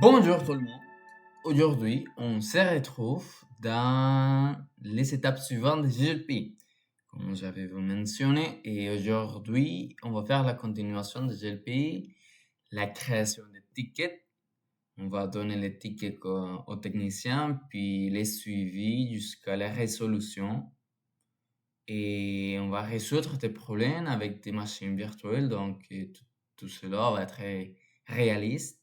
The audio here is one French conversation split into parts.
Bonjour tout le monde. Aujourd'hui, on se retrouve dans les étapes suivantes de GLP. Comme j'avais vous mentionné, et aujourd'hui, on va faire la continuation de GLP, la création de tickets. On va donner les tickets aux techniciens, puis les suivis jusqu'à la résolution. Et on va résoudre des problèmes avec des machines virtuelles, donc tout cela va être réaliste.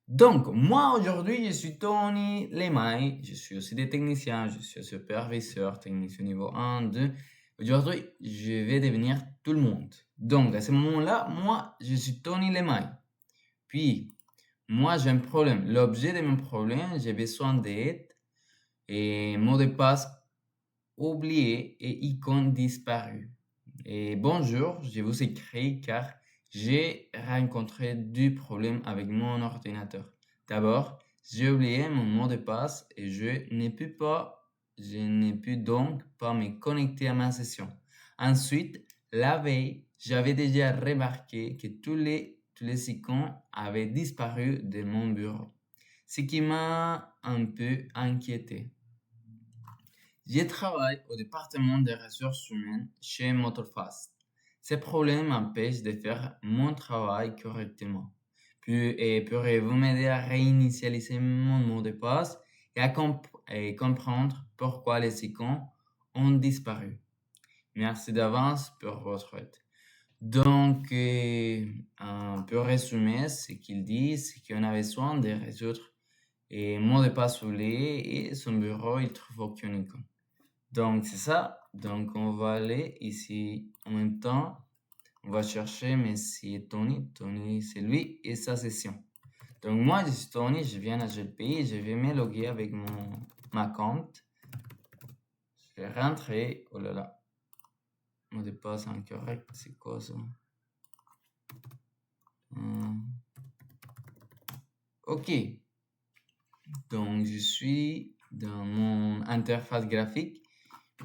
Donc, moi aujourd'hui, je suis Tony Lemay, je suis aussi des techniciens, je suis superviseur, technicien niveau 1, 2. Aujourd'hui, je vais devenir tout le monde. Donc, à ce moment-là, moi, je suis Tony Lemay. Puis, moi, j'ai un problème. L'objet de mon problème, j'ai besoin d'aide et mot de passe oublié et icône disparu. Et bonjour, je vous écris car j'ai rencontré du problème avec mon ordinateur. D'abord, j'ai oublié mon mot de passe et je n'ai pu donc pas me connecter à ma session. Ensuite, la veille, j'avais déjà remarqué que tous les icônes avaient disparu de mon bureau, ce qui m'a un peu inquiété. Je travaille au département des ressources humaines chez Motorfast. Ces problèmes m'empêchent de faire mon travail correctement. Pourriez-vous m'aider à réinitialiser mon mot de passe et comprendre pourquoi les icônes ont disparu? Merci d'avance pour votre aide. Donc, pour résumer, ce qu'il dit, c'est qu'on a besoin de résoudre et mot de passe oublié et son bureau, il trouve aucune icône. Donc, c'est ça. Donc, on va aller ici en même temps. On va chercher Monsieur Tony. Tony, c'est lui et sa session. Donc, moi, je suis Tony. Je viens à GLPI. Je vais me loguer avec ma compte. Je vais rentrer. Oh là là. Mot de passe incorrect. C'est quoi ça? Ok. Donc, je suis dans mon interface graphique.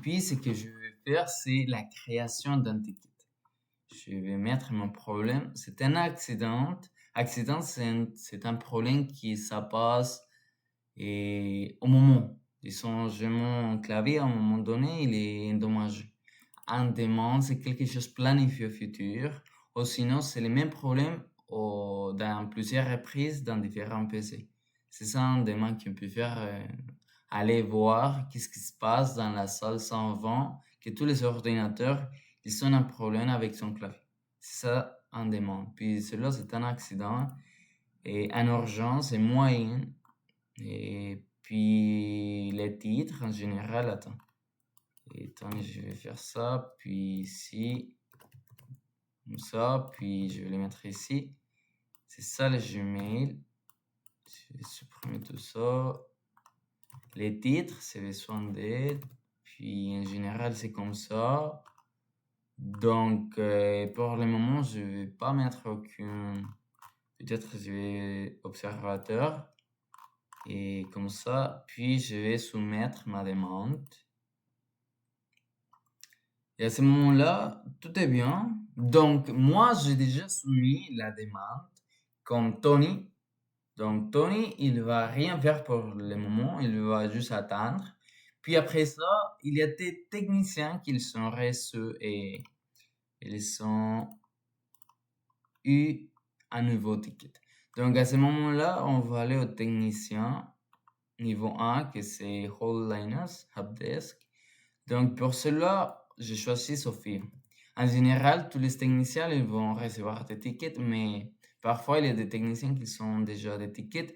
Puis, ce que je vais faire, c'est la création d'un ticket. Je vais mettre mon problème. C'est un accident. Accident, c'est un problème qui ça passe et au moment. Disons, j'ai mon clavier à un moment donné, il est endommagé. En demande, c'est quelque chose planifié au futur. Ou sinon, c'est le même problème dans plusieurs reprises dans différents PC. C'est ça un demande qu'on peut faire, aller voir qu'est-ce qui se passe dans la salle 120, que tous les ordinateurs, ils ont un problème avec son clavier. C'est ça un demande. Puis cela, c'est un accident et en urgence et moyen. Et puis les titres en général, attends. Et attends, je vais faire ça, puis ici, comme ça, puis je vais les mettre ici. C'est ça le Gmail. Je vais supprimer tout ça. Les titres, c'est besoin d'aide. Puis en général, c'est comme ça. Donc, pour le moment, je vais pas mettre aucun. Peut-être je vais observateur. Et comme ça, puis je vais soumettre ma demande. Et à ce moment-là, tout est bien. Donc, moi, j'ai déjà soumis la demande comme Tony. Donc, Tony, il va rien faire pour le moment, il va juste attendre. Puis après ça, il y a des techniciens qui sont reçus et ils ont eu un nouveau ticket. Donc, à ce moment-là, on va aller au technicien niveau 1, que c'est Whole Linux, Helpdesk. Donc, pour cela, j'ai choisi Sophie. En général, tous les techniciens, ils vont recevoir des tickets, mais parfois, il y a des techniciens qui sont déjà des tickets.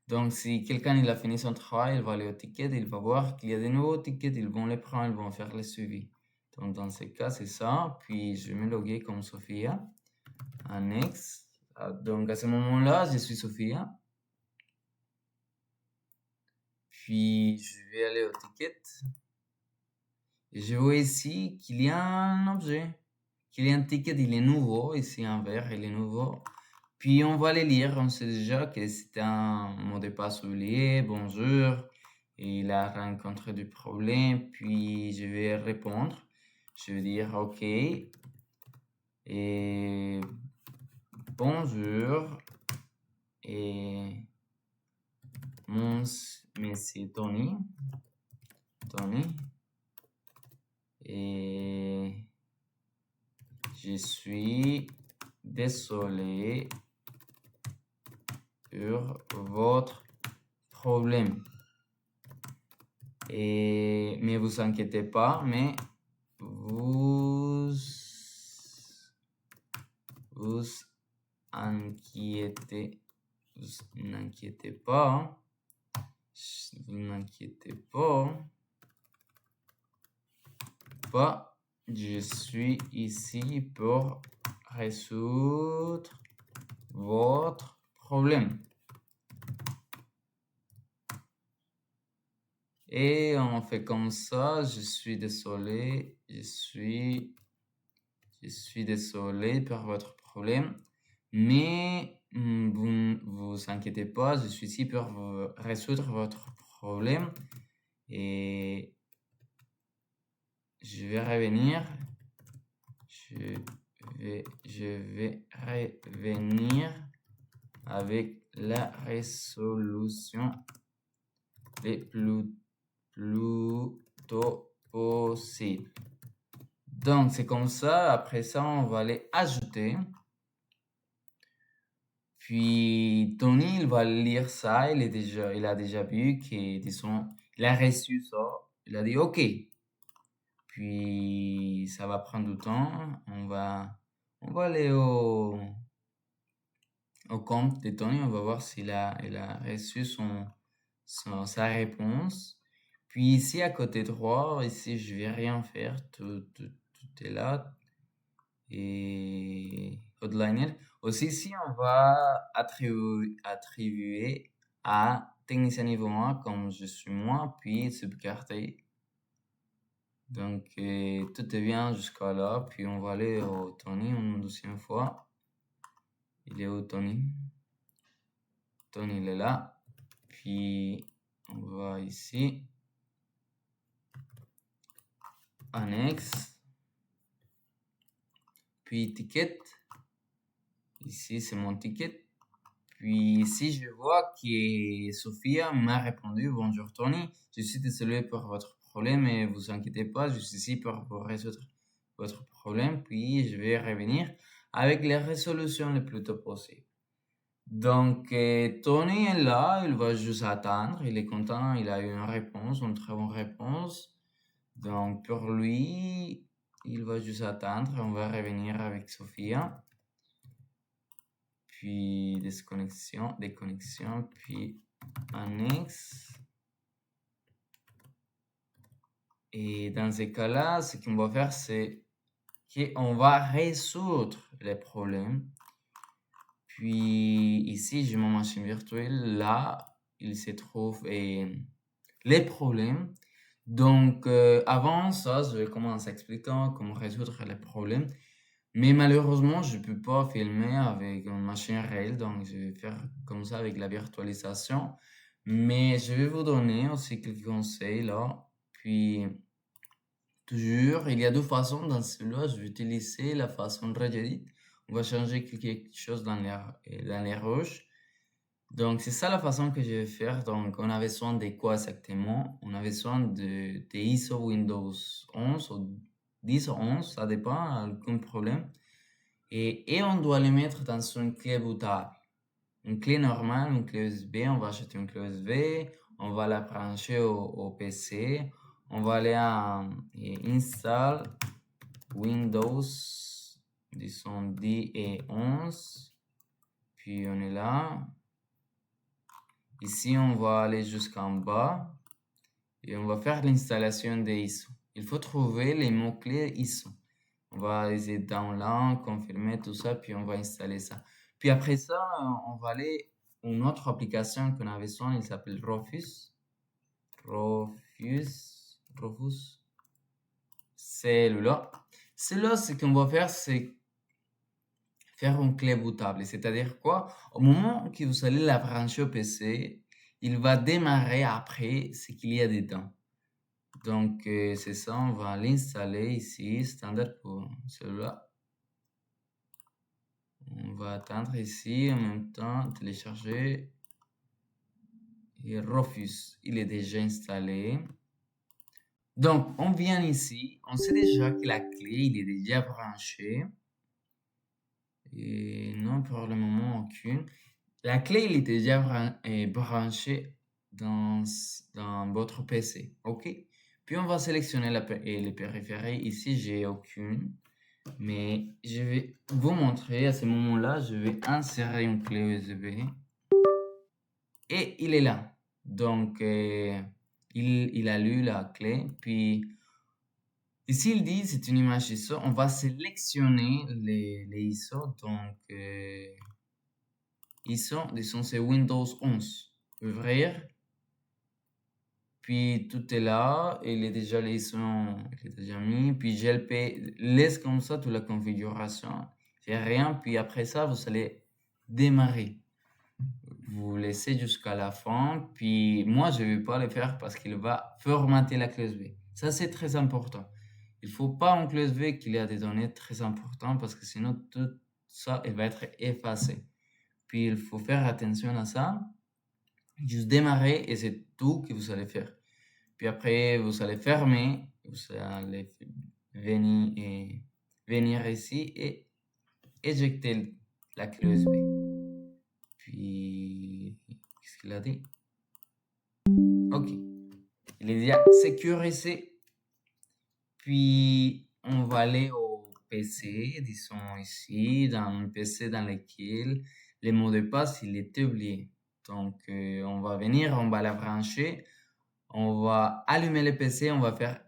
Donc, si quelqu'un il a fini son travail, il va aller au ticket, il va voir qu'il y a des nouveaux tickets, ils vont les prendre, ils vont faire le suivi. Donc, dans ce cas, c'est ça. Puis, je vais me loguer comme Sophia. Annexe. Donc, à ce moment-là, je suis Sophia. Puis, je vais aller au ticket. Et je vois ici qu'il y a un objet, qu'il y a un ticket, il est nouveau, ici en vert, il est nouveau. Puis on va les lire, on sait déjà que c'est un mot de passe oublié, bonjour, et il a rencontré du problème, puis je vais répondre. Je vais dire OK, et bonjour, et monsieur Tony. Et je suis désolé pour votre problème. Mais vous inquiétez pas, vous inquiétez, vous n'inquiétez pas, je suis ici pour résoudre votre problème. Et on fait comme ça, je suis désolé pour votre problème, mais vous inquiétez pas, je suis ici pour résoudre votre problème et je vais revenir avec la résolution le plus tôt possible. Donc, c'est comme ça. Après ça, on va les ajouter. Puis, Tony, il va lire ça. Il a déjà vu que, disons, il a reçu ça. Il a dit OK. Puis, ça va prendre du temps. On va aller au compte de Tony. On va voir s'il a reçu sa réponse. Puis ici, à côté droit, ici, je vais rien faire. Tout est là. Et outliner. Aussi, ici, on va attribuer à technicien niveau 1 comme je suis moi, puis sauvegarder. Donc, tout est bien jusqu'à là. Puis, on va aller au Tony une deuxième fois. Il est où, Tony? Tony, il est là. Puis, on va ici. Annexe. Puis, ticket. Ici, c'est mon ticket. Puis ici, je vois que Sophia m'a répondu: Bonjour Tony, je suis désolé pour votre problème, mais vous inquiétez pas, je suis ici pour résoudre votre problème. Puis je vais revenir avec les résolutions le plus tôt possible. Donc, Tony est là, il va juste attendre, il est content, il a eu une réponse, une très bonne réponse. Donc, pour lui, il va juste attendre, on va revenir avec Sophia. Puis déconnexion, puis annexe. Et dans ces cas-là, ce qu'on va faire, c'est qu'on va résoudre les problèmes. Puis ici, j'ai mon machine virtuelle. Là, il se trouve les problèmes. Donc, avant ça, je vais commencer expliquant comment résoudre les problèmes. Mais malheureusement, je peux pas filmer avec une machine réelle, donc je vais faire comme ça avec la virtualisation. Mais je vais vous donner aussi quelques conseils là. Puis, toujours, il y a deux façons dans celui-là. Je vais utiliser la façon Regedit. On va changer quelque chose dans les roches. Donc, c'est ça la façon que je vais faire. Donc, on a besoin de quoi exactement? On a besoin de ISO Windows 11 ou 10 ou 11, ça dépend, aucun problème. Et on doit les mettre dans une clé bootable. Une clé normale, une clé USB, on va acheter une clé USB, on va la brancher au PC, on va aller à Install Windows, disons 10 et 11, puis on est là. Ici, on va aller jusqu'en bas et on va faire l'installation des ISO. Il faut trouver les mots-clés ISO. On va essayer download, confirmer tout ça, puis on va installer ça. Puis après ça, on va aller à une autre application qu'on avait besoin, il s'appelle Rofus. Celui-là. Celui-là, ce qu'on va faire, c'est faire une clé bootable. C'est-à-dire quoi? Au moment que vous allez la brancher au PC, il va démarrer après ce qu'il y a dedans. Donc, c'est ça, on va l'installer ici, standard pour celui-là. On va attendre ici, en même temps, télécharger. et refuse. Il est déjà installé. Donc, on vient ici. On sait déjà que la clé, il est déjà branché. Et non, pour le moment, aucune. La clé, il est déjà branchée dans votre PC. OK? Puis, on va sélectionner les périphériques. Ici, j'ai aucune. Mais je vais vous montrer. À ce moment-là, je vais insérer une clé USB. Et il est là. Donc, il a lu la clé. Puis, ici, il dit, c'est une image ISO. On va sélectionner les ISO. Donc, ISO, disons, c'est Windows 11. Ouvrir. Puis, tout est là. Il est déjà les ISO, il est déjà mis. Puis, GLP laisse comme ça toute la configuration. J'ai rien. Puis, après ça, vous allez démarrer. Vous laissez jusqu'à la fin. Puis moi, je ne vais pas le faire parce qu'il va formater la clé USB. Ça, c'est très important. Il ne faut pas en clé USB qu'il y a des données très importantes parce que sinon, tout ça, il va être effacé. Puis il faut faire attention à ça. Juste démarrer et c'est tout que vous allez faire. Puis après, vous allez fermer. Vous allez venir ici et éjecter la clé USB. Puis, qu'est-ce qu'il a dit? Ok. Il est déjà sécurisé. Puis, on va aller au PC, disons ici, dans le PC dans lequel le mot de passe, il est oublié. Donc, on va venir, on va la brancher, on va allumer le PC, on va faire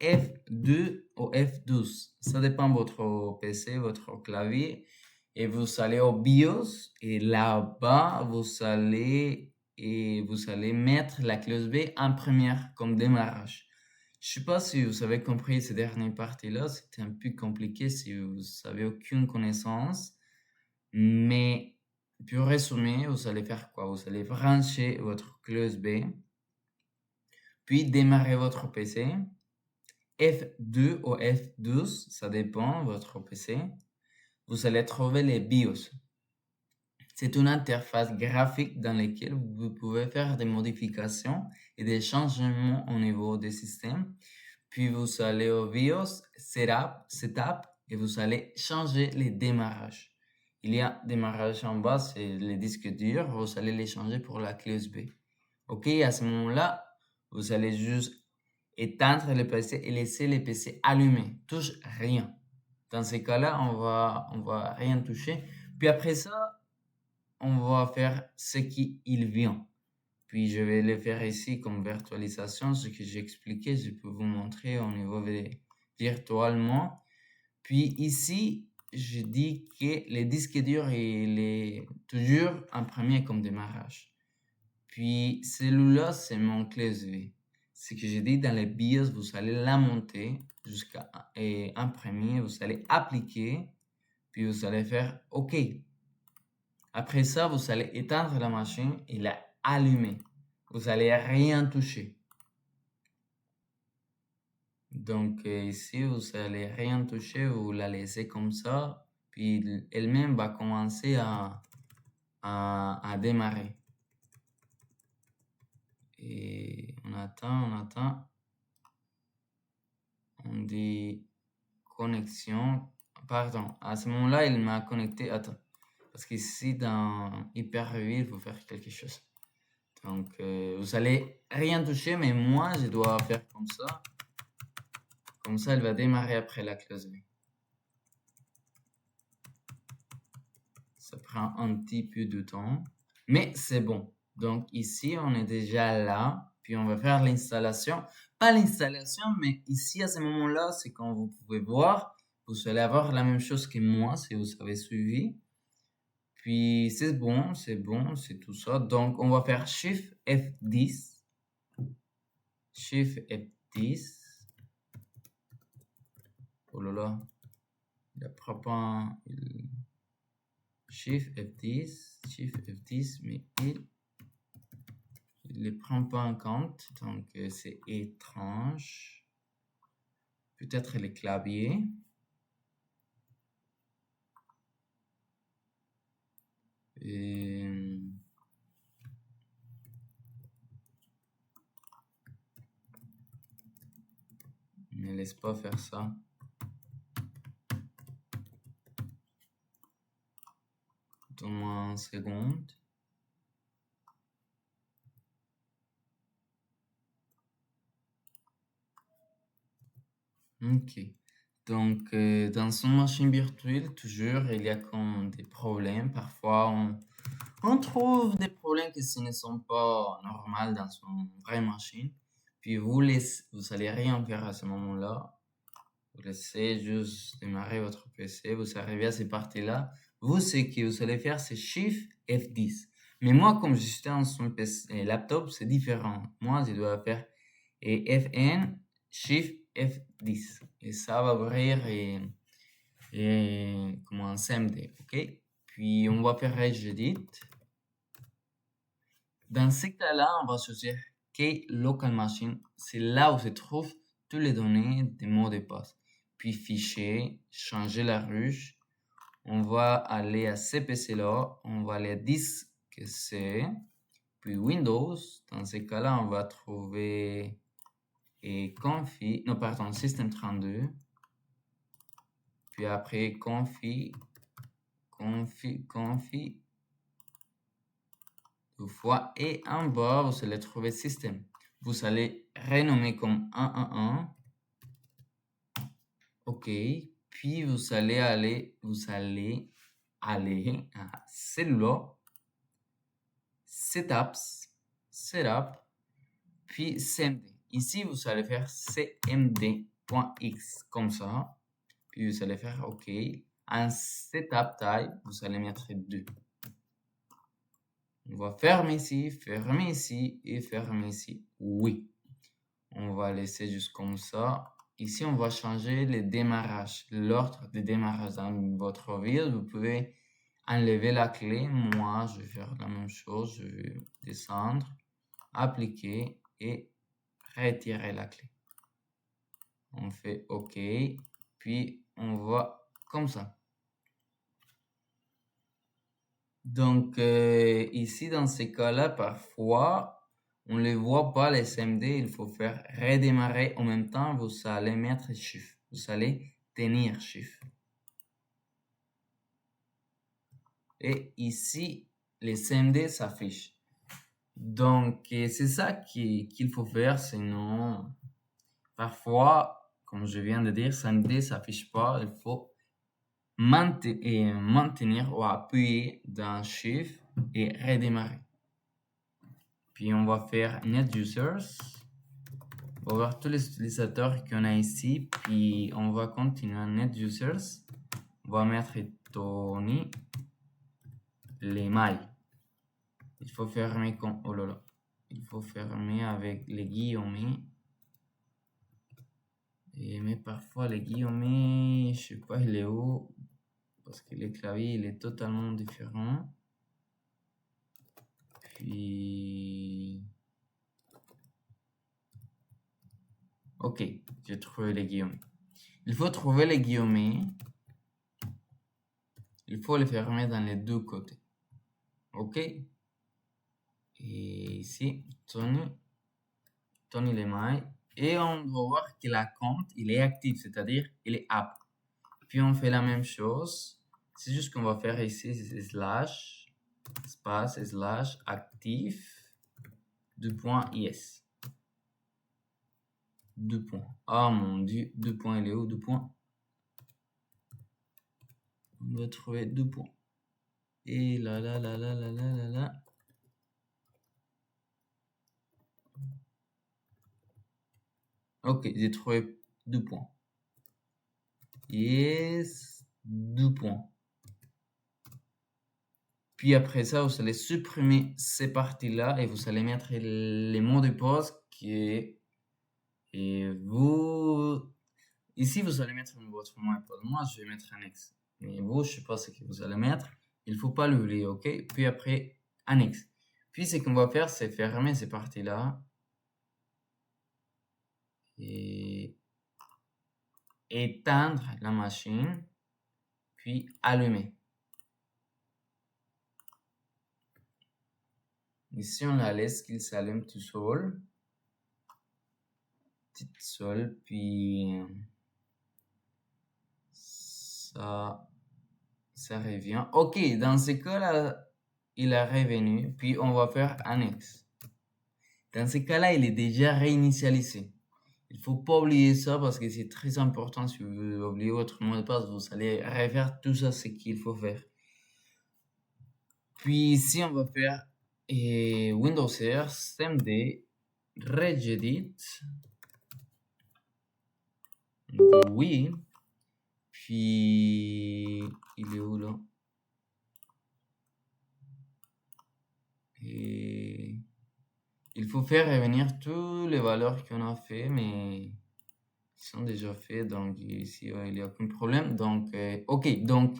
F2 ou F12. Ça dépend de votre PC, votre clavier. Et vous allez au BIOS et là-bas, vous allez mettre la clé USB en première comme démarrage. Je sais pas si vous avez compris ces dernières parties-là, c'était un peu compliqué si vous n'avez aucune connaissance. Mais pour résumer, vous allez faire quoi? Vous allez brancher votre clé USB, puis démarrer votre PC. F2 ou F12, ça dépend de votre PC. Vous allez trouver les BIOS. C'est une interface graphique dans laquelle vous pouvez faire des modifications et des changements au niveau des systèmes. Puis vous allez au BIOS, Setup et vous allez changer les démarrages. Il y a démarrage en bas, c'est les disques durs. Vous allez les changer pour la clé USB. OK, à ce moment-là, vous allez juste éteindre le PC et laisser le PC allumé. Touche rien. Dans ces cas-là, on va rien toucher. Puis après ça, on va faire ce qu'il vient. Puis je vais le faire ici comme virtualisation, ce que j'ai expliqué, je peux vous montrer au niveau virtuellement. Puis ici, je dis que le disque dur il est toujours en premier comme démarrage. Puis celui-là, c'est mon clé USB. Ce que j'ai dit dans les BIOS, vous allez la monter jusqu'à en premier, vous allez appliquer, puis vous allez faire OK. Après ça, vous allez éteindre la machine et la allumer. Vous allez rien toucher. Donc ici, vous allez rien toucher, vous la laissez comme ça, puis elle-même va commencer à démarrer. Et on attend. On dit connexion. Pardon, à ce moment-là, il m'a connecté. Attends, parce qu'ici, dans Hyper-V, il faut faire quelque chose. Donc, vous allez rien toucher, mais moi, je dois faire comme ça. Comme ça, elle va démarrer après la clé USB. Ça prend un petit peu de temps, mais c'est bon. Donc, ici, on est déjà là. Puis, on va faire l'installation. Pas l'installation, mais ici, à ce moment-là, c'est quand vous pouvez voir. Vous allez avoir la même chose que moi, si vous avez suivi. Puis, c'est bon, c'est tout ça. Donc, on va faire Shift F10. Shift F10. Oh là là. Il prend pas Shift F10, mais il ne les prend pas en compte. Donc, c'est étrange. Peut-être les claviers. Et laisse pas faire ça. Donne-moi une seconde. Ok. Donc, dans son machine virtuelle, toujours, il y a comme des problèmes. Parfois, on trouve des problèmes qui ne sont pas normaux dans son vraie machine. Puis vous allez rien faire à ce moment-là. Vous laissez juste démarrer votre PC. Vous arrivez à ces parties-là. Vous, ce que vous allez faire, c'est Shift F10. Mais moi, comme je suis dans son PC, laptop, c'est différent. Moi, je dois faire FN Shift F10. Et ça va ouvrir comme un CMD. OK? Puis on va faire Regedit. Dans ce cas-là, on va choisir Key Local Machine. C'est là où se trouvent toutes les données des mots de passe. Puis fichier, changer la ruche. On va aller à ce PC-là. On va aller à disque C. Puis Windows. Dans ce cas-là, on va trouver System32. Puis après config. Deux fois. Et en bas, vous allez trouver système. Vous allez renommer comme 111. OK. Puis vous allez aller à celui-là. Setup. Puis CMD. Ici, vous allez faire cmd.x comme ça. Puis vous allez faire OK. En setup type, vous allez mettre 2. On va fermer ici et fermer ici. Oui. On va laisser juste comme ça. Ici, on va changer le démarrage, l'ordre de démarrage dans votre ville. Vous pouvez enlever la clé. Moi, je vais faire la même chose. Je vais descendre, appliquer et retirer la clé. On fait OK. Puis, on va comme ça. Donc, ici, dans ces cas-là, parfois, on ne les voit pas, les SMD. Il faut faire redémarrer. En même temps, vous allez mettre Shift. Vous allez tenir Shift. Et ici, les SMD s'affichent. Donc, c'est ça qu'il faut faire. Sinon, parfois, comme je viens de dire, SMD ne s'affiche pas. Il faut maintenir ou appuyer dans Shift et redémarrer. Puis on va faire Net Users. On va voir tous les utilisateurs qu'on a ici. Puis on va continuer Net Users. On va mettre Tony les mailles. Il faut fermer comme... Oh là là. Il faut fermer avec les guillemets. Mais parfois les guillemets, je sais pas il est où. Parce que le clavier il est totalement différent. Puis... Ok, j'ai trouvé les guillemets. Il faut trouver les guillemets. Il faut les fermer dans les deux côtés. Ok. Et ici, Tony les mailles. Et on doit voir que la compte, il est actif, c'est-à-dire il est up. Puis on fait la même chose. C'est juste qu'on va faire ici, c'est slash, espace, slash, actif, 2.is. 2 points. Oh mon dieu, 2 points, il est où 2 points? On doit trouver 2 points. Et là. Ok, j'ai trouvé 2 points. Yes, 2 points. Puis après ça, vous allez supprimer ces parties-là et vous allez mettre les mots de passe qui est... Et vous... Ici, vous allez mettre votre mot de passe. Moi, je vais mettre un X. Mais vous, je sais pas ce que vous allez mettre. Il faut pas l'oublier, ok? Puis après, un X. Puis ce qu'on va faire, c'est fermer ces parties-là. Et éteindre la machine. Puis allumer. Ici, on la laisse qu'il s'allume tout seul. petite seule, puis ça revient. Ok, dans ce cas-là, il est revenu, puis on va faire annexe. Dans ce cas-là, il est déjà réinitialisé. Il faut pas oublier ça parce que c'est très important. Si vous oubliez votre mot de passe, vous allez refaire tout ça, ce qu'il faut faire. Puis ici, on va faire Windows R, CMD, regedit, oui, puis il est où là? Et il faut faire revenir toutes les valeurs qu'on a fait, mais ils sont déjà faits, donc ici il n'y a aucun problème. Donc, ok, donc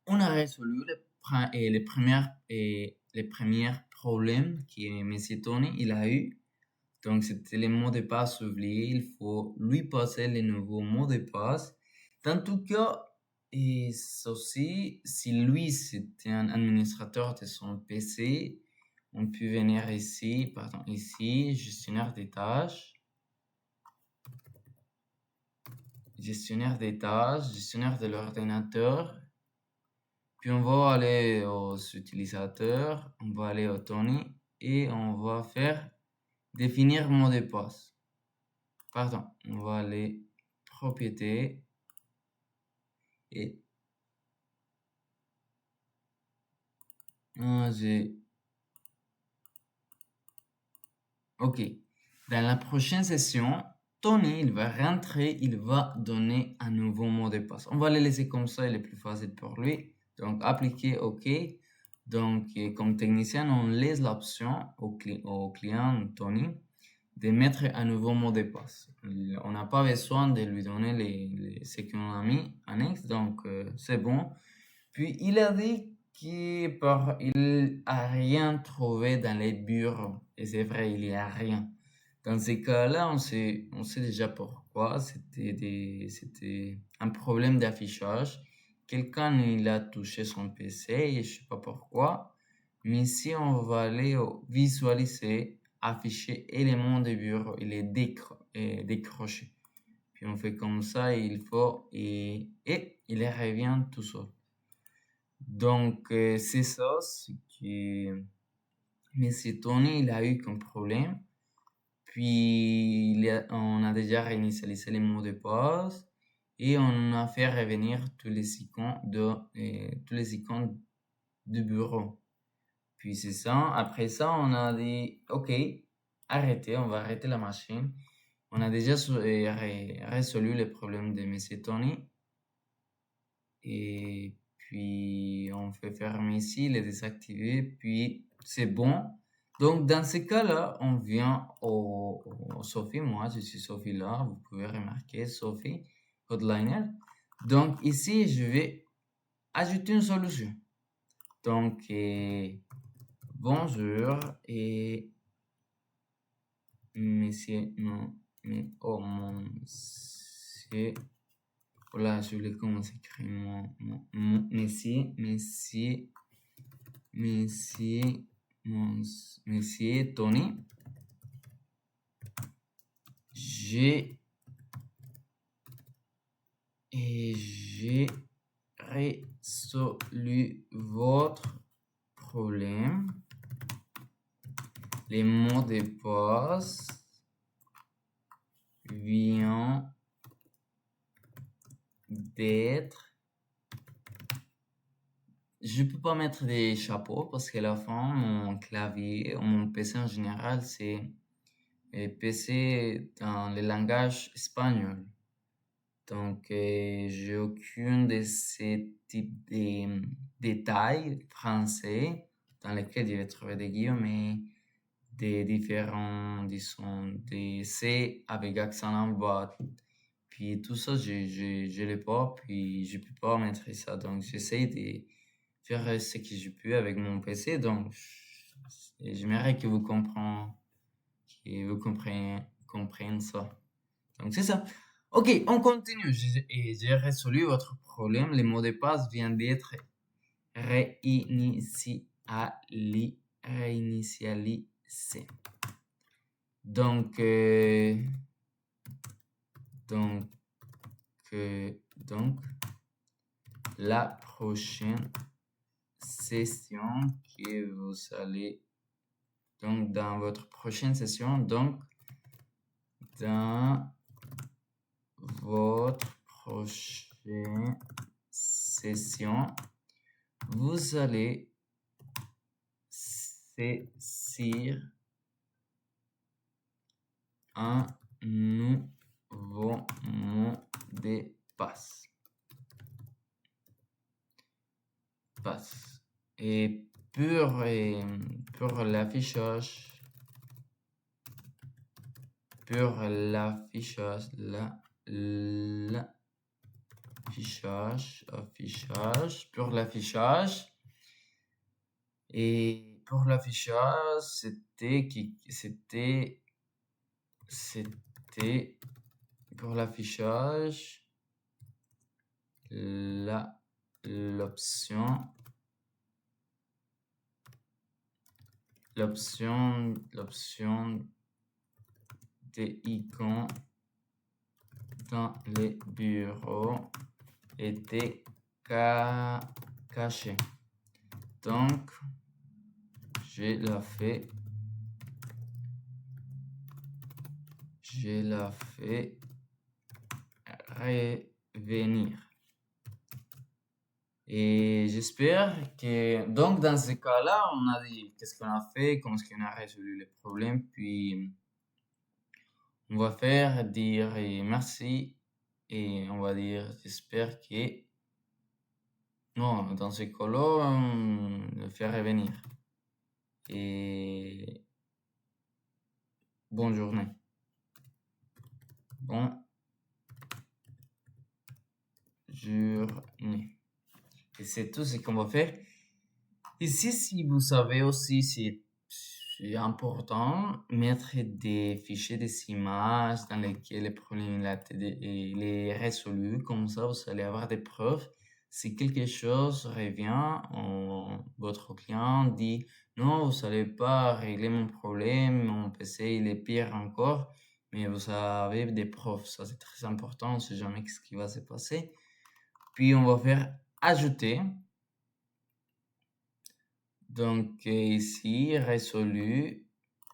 on a résolu les premiers problèmes que M. Tony il a eu. Donc, c'était les mots de passe oubliés. Il faut lui passer les nouveaux mots de passe. Dans tout cas, et aussi, si lui, c'était un administrateur de son PC, on peut venir ici, gestionnaire des tâches, gestionnaire de l'ordinateur. Puis on va aller aux utilisateurs, on va aller au Tony et on va faire définir mot de passe. Pardon, on va aller propriété et ok. Dans la prochaine session, Tony, il va rentrer, il va donner un nouveau mot de passe. On va le laisser comme ça, il est plus facile pour lui. Donc, appliquer OK. Donc, comme technicien, on laisse l'option au client Tony de mettre un nouveau mot de passe. On n'a pas besoin de lui donner ce qu'on a mis annexe, donc c'est bon. Puis, il a dit qu'il a rien trouvé dans les bureaux. Et c'est vrai, il n'y a rien. Dans ces cas-là, on sait déjà pourquoi. C'était un problème d'affichage. Quelqu'un, il a touché son PC et je sais pas pourquoi. Mais ici, on va aller au visualiser, afficher éléments de bureau. Il est décroché. Puis on fait comme ça, il faut, et il revient tout seul. Donc, c'est ça, ce que M. Tony, il a eu comme problème. Puis, on a déjà réinitialisé les mots de passe et on a fait revenir tous les icônes du bureau. Puis, c'est ça. Après ça, on a dit, OK, arrêtez, on va arrêter la machine. On a déjà résolu les problèmes de M. Tony. Et puis, on fait fermer ici, les désactiver, puis c'est bon. Donc, dans ce cas-là, on vient au Sophie. Moi, je suis Sophie là. Vous pouvez remarquer Sophie, Codeliner. Donc, ici, je vais ajouter une solution. Donc, bonjour et monsieur, non, mais oh mon, c'est, voilà, je voulais comment s'écrit monsieur Tony. J'ai résolu votre problème. Les mots de passe viennent d'être. Je peux pas mettre des chapeaux parce qu'à la fin, mon clavier, mon PC en général, c'est PC dans le langage espagnol. Donc, j'ai aucun de ces types de détails français dans lesquels je vais trouver des guillemets, des différents, disons, des C avec accent en bas. Puis tout ça, je l'ai pas, puis je peux pas mettre ça. Donc, j'essaie de faire ce que je peux avec mon PC. Donc, j'aimerais que vous compreniez ça. Donc, c'est ça. Ok, on continue. J'ai résolu votre problème. Le mot de passe vient d'être réinitialisé. Donc, la prochaine session que vous allez, donc dans votre prochaine session, donc dans votre prochaine session, vous allez saisir un nouveau mot de passe. Et pour l'affichage, et pour l'affichage, c'était pour l'affichage, l'option des icônes dans les bureaux était cachée. Donc, je la fais revenir. Et j'espère que, donc dans ce cas-là, on a dit qu'est-ce qu'on a fait, comment est-ce qu'on a résolu le problème, puis on va faire dire merci et on va dire j'espère que, non, dans ce cas-là, on le fait revenir. Et bonne journée. Bonne journée. Et c'est tout ce qu'on va faire. Ici, si vous savez aussi, c'est important mettre des fichiers, des images dans lesquels le problème il est résolu. Comme ça, vous allez avoir des preuves. Si quelque chose revient, votre client dit non, vous n'allez pas régler mon problème, mon PC il est pire encore, mais vous avez des preuves. Ça, c'est très important. On ne sait jamais ce qui va se passer. Puis, on va faire ajouter. Donc ici, résolu,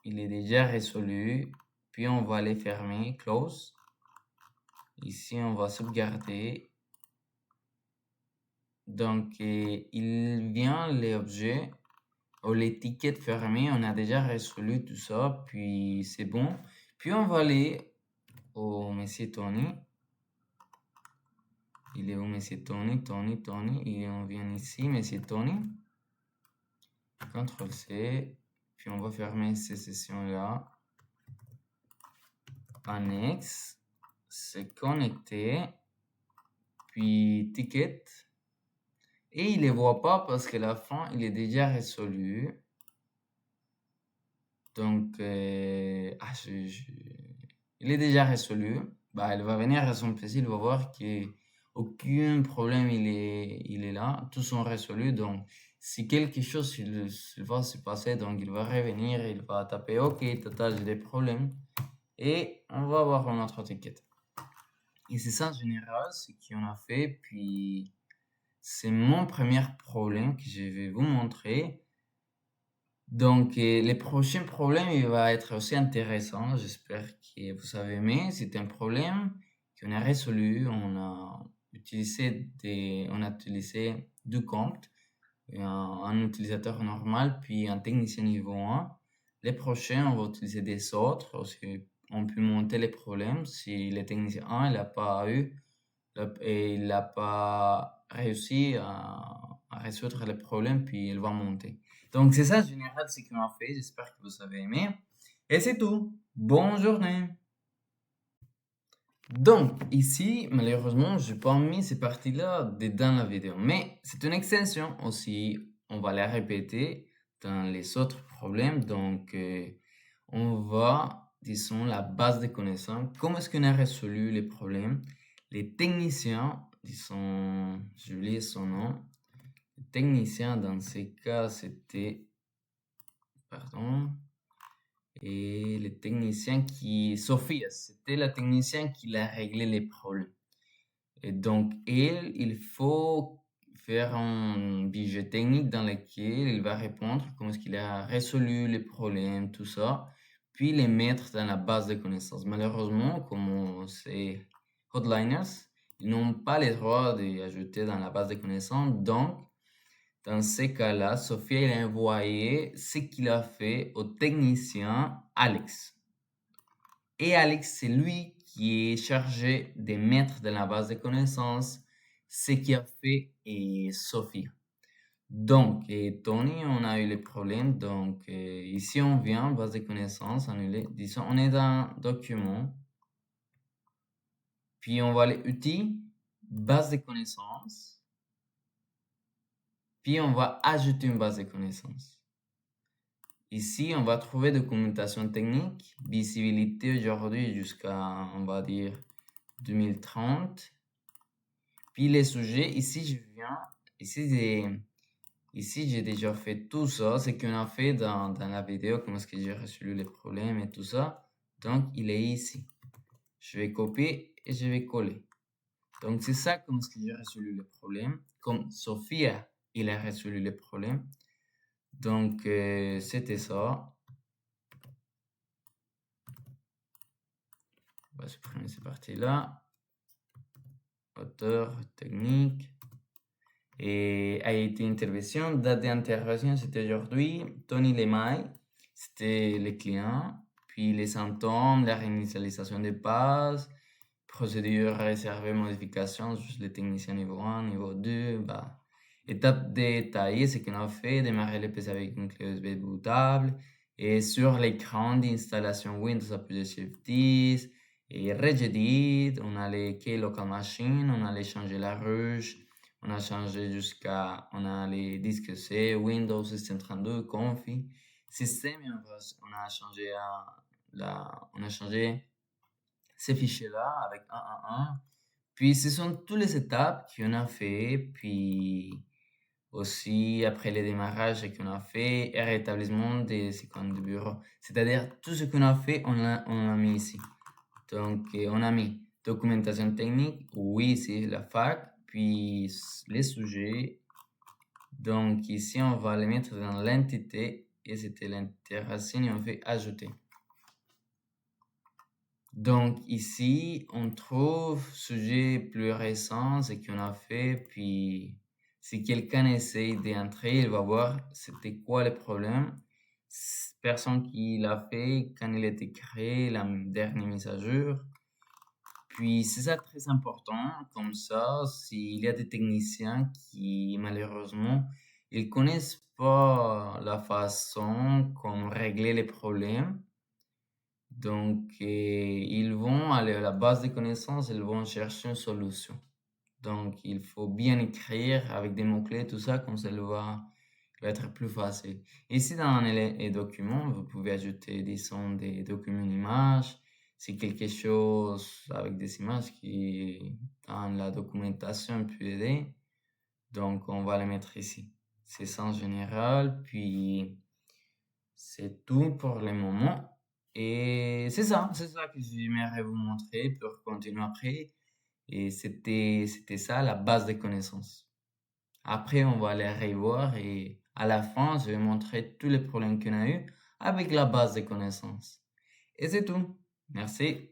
il est déjà résolu. Puis on va les fermer, close. Ici, on va sauvegarder. Donc il vient l'objet ou l'étiquette fermée. On a déjà résolu tout ça, puis c'est bon. Puis on va aller au Monsieur Tony. Il est où Monsieur Tony? Et on vient ici, Monsieur Tony. CTRL C. Puis on va fermer ces sessions-là. Annexe, se connecter, puis ticket. Et il ne les voit pas parce que la fin, il est déjà résolu. Donc, il est déjà résolu. Bah, il va venir à son PC, il va voir qu'aucun problème il est là. Tous sont résolus. Donc, si quelque chose il va se passer, donc il va revenir, il va taper OK, total, j'ai des problèmes. Et on va avoir un autre ticket. Et c'est ça en général ce qu'on a fait. Puis c'est mon premier problème que je vais vous montrer. Donc les prochains problèmes, il va être aussi intéressant. J'espère que vous avez aimé. C'est un problème qu'on a résolu. On a utilisé deux comptes. Un utilisateur normal, puis un technicien niveau 1. Les prochains, on va utiliser des autres. Aussi, on peut monter les problèmes. Si le technicien 1 il n'a pas il n'a pas réussi à résoudre les problèmes, puis il va monter. Donc, c'est ça, en général, ce qu'on a fait. J'espère que vous avez aimé. Et c'est tout. Bonne journée. Donc, ici, malheureusement, je n'ai pas mis ces parties-là dans la vidéo, mais c'est une extension aussi. On va la répéter dans les autres problèmes. Donc, on va, disons, la base de connaissances. Comment est-ce qu'on a résolu les problèmes? Les techniciens, disons, je lis son nom. Les techniciens, dans ces cas, c'était, pardon, Et le technicien Sophia, c'était la technicienne qui a réglé les problèmes. Et donc, il faut faire un budget technique dans lequel il va répondre comment est-ce qu'il a résolu les problèmes, tout ça, puis les mettre dans la base de connaissances. Malheureusement, comme c'est Hotliners, ils n'ont pas le droit d'ajouter dans la base de connaissances. Donc, dans ces cas-là, Sophia a envoyé ce qu'il a fait au technicien Alex. Et Alex, c'est lui qui est chargé de mettre dans la base de connaissances ce qu'a fait Sophia. Donc, Tony, on a eu le problème. Donc, ici, on vient, base de connaissances, disons, on est dans document. Puis, on va aller outils, base de connaissances. Puis, on va ajouter une base de connaissances. Ici, on va trouver documentation technique, visibilité aujourd'hui jusqu'à, on va dire, 2030. Puis les sujets, ici, ici, j'ai déjà fait tout ça, ce qu'on a fait dans la vidéo, comment est-ce que j'ai résolu les problèmes et tout ça. Donc, il est ici. Je vais copier et je vais coller. Donc, c'est ça, comment est-ce que j'ai résolu les problèmes. Comme Sophia, il a résolu les problèmes. Donc, c'était ça. On va supprimer cette partie-là. Auteur, technique. Et a été intervention, date d'intervention, c'était aujourd'hui. Tony Lemay, c'était le client. Puis les symptômes, la réinitialisation des pages, procédure réservée, modification, juste les techniciens niveau 1, niveau 2. Bah. Étape détaillée, ce qu'on a fait, démarrer le PC avec une clé USB bootable. Et sur l'écran d'installation Windows, appuyer Shift 10. Et Regedit, on allait key local machine, on allait changer la ruche. On a changé on a les disques C, Windows System 32, Confi, système, et on a changé on a changé ces fichiers-là avec 1. Puis ce sont toutes les étapes qu'on a fait, puis aussi après le démarrage qu'on a fait et rétablissement des séquences de bureau. C'est-à-dire tout ce qu'on a fait, on l'a mis ici. Donc, on a mis documentation technique, oui, c'est la fac, puis les sujets. Donc, ici, on va les mettre dans l'entité, et c'était l'intéressant, et on fait ajouter. Donc, ici, on trouve sujet plus récent, ce qu'on a fait, puis si quelqu'un essaye d'entrer, il va voir c'était quoi le problème. Personne qui l'a fait quand il a été créé, la dernière mise à jour. Puis c'est ça très important, comme ça, s'il y a des techniciens qui malheureusement, ils connaissent pas la façon comme régler les problèmes, donc ils vont aller à la base des connaissances, ils vont chercher une solution. Donc il faut bien écrire avec des mots-clés, tout ça, comme ça va être plus facile. Ici dans les documents, vous pouvez ajouter disons des documents d'images. C'est quelque chose avec des images qui dans la documentation peut aider. Donc on va les mettre ici. C'est ça en général, puis c'est tout pour le moment. Et c'est ça que j'aimerais vous montrer pour continuer après. Et c'était ça la base des connaissances. Après, on va les revoir et à la fin, je vais montrer tous les problèmes qu'on a eu avec la base des connaissances. Et c'est tout. Merci.